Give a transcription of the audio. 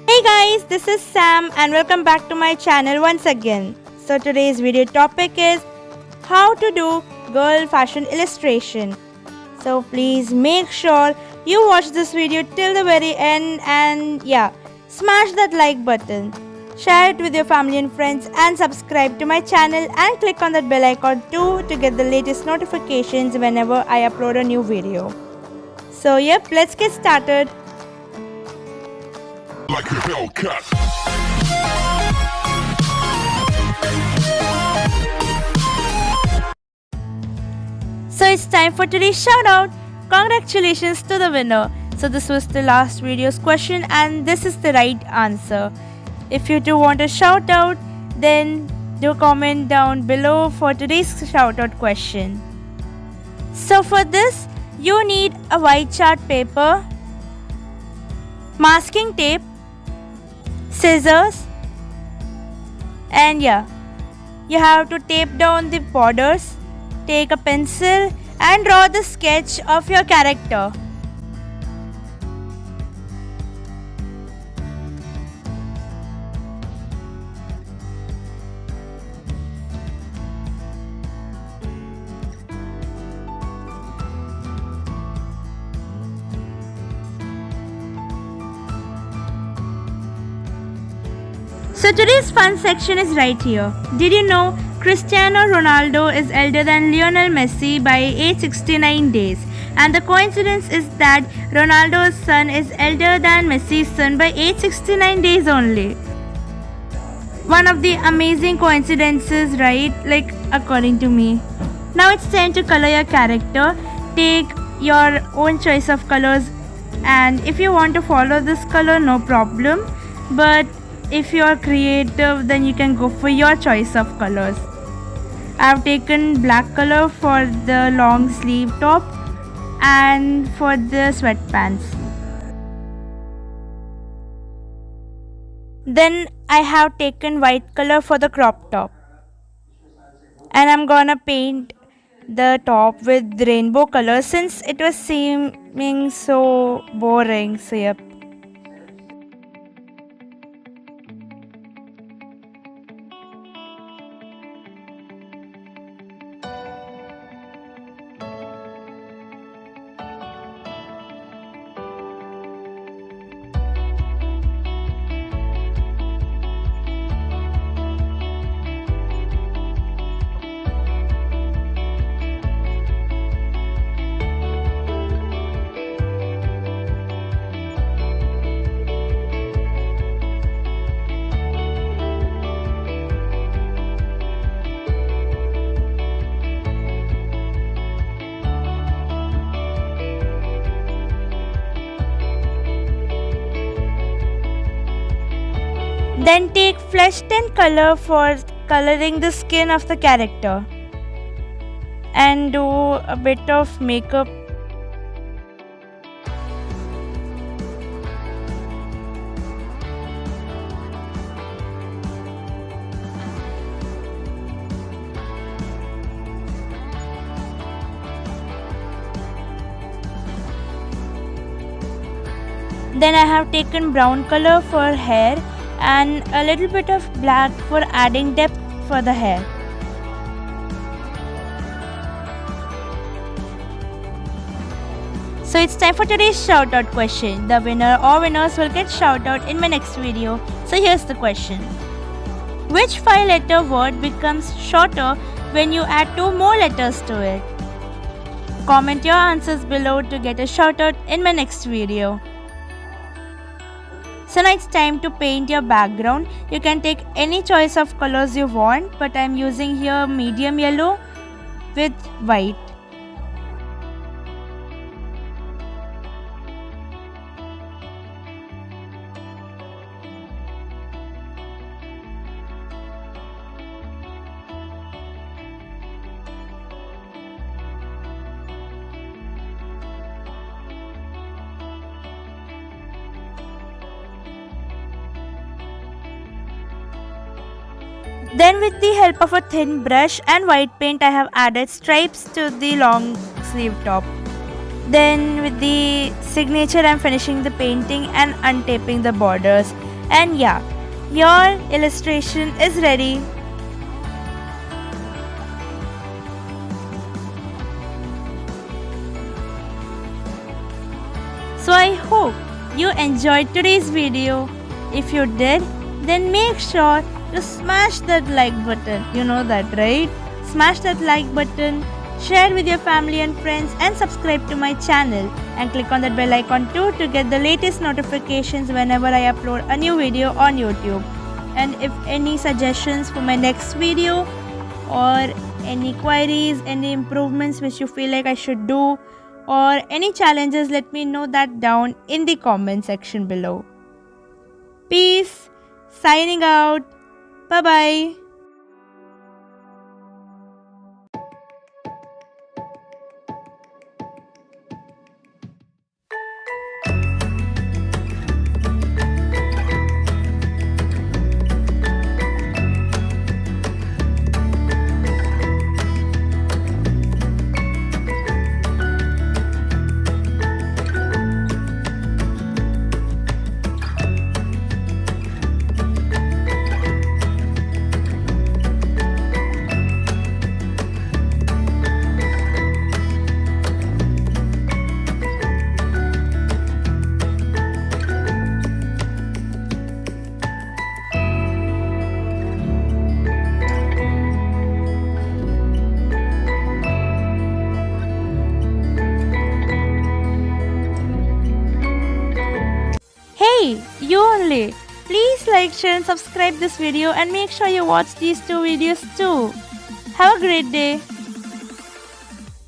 Hey guys, this is Sam and welcome back to my channel once again. So today's video topic is how to do girl fashion illustration. So please make sure you watch this video till the very end and smash that like button. Share it with your family and friends and subscribe to my channel and click on that bell icon too to get the latest notifications whenever I upload a new video. So let's get started. Like a Hellcat. So it's time for today's shout out. Congratulations to the winner. So this was the last video's question and this is the right answer. If you do want a shout out, then do comment down below for today's shout out question. So for this, you need a white chart paper, masking tape, scissors, and you have to tape down the borders. Take a pencil and draw the sketch of your character. So today's fun section is right here. Did you know Cristiano Ronaldo is elder than Lionel Messi by age 69 days? And the coincidence is that Ronaldo's son is elder than Messi's son by age 69 days only. One of the amazing coincidences, right? Like according to me. Now it's time to color your character. Take your own choice of colors, and if you want to follow this color, no problem. But if you are creative, then you can go for your choice of colors. I have taken black color for the long sleeve top and for the sweatpants. Then I have taken white color for the crop top. And I'm gonna paint the top with rainbow color since it was seeming so boring. So then take flesh tint color for coloring the skin of the character and do a bit of makeup. Then I have taken brown color for hair and a little bit of black for adding depth for the hair. So it's time for today's shout out question. The winner or winners will get shout out in my next video. So here's the question. Which 5-letter word becomes shorter when you add 2 more letters to it? Comment your answers below to get a shout out in my next video. So now it's time to paint your background. You can take any choice of colors you want, but I'm using here medium yellow with white. Then with the help of a thin brush and white paint, I have added stripes to the long sleeve top. Then with the signature, I'm finishing the painting and untaping the borders. And yeah, your illustration is ready. So I hope you enjoyed today's video. If you did, then make sure to smash that like button. You know that, right? Smash that like button, share with your family and friends, and subscribe to my channel. And click on that bell icon too to get the latest notifications whenever I upload a new video on YouTube. And if any suggestions for my next video or any queries, any improvements which you feel like I should do, or any challenges, let me know that down in the comment section below. Peace. Signing out. Bye bye. Hey, you only. Please like, share and subscribe this video and make sure you watch these two videos too. Have a great day.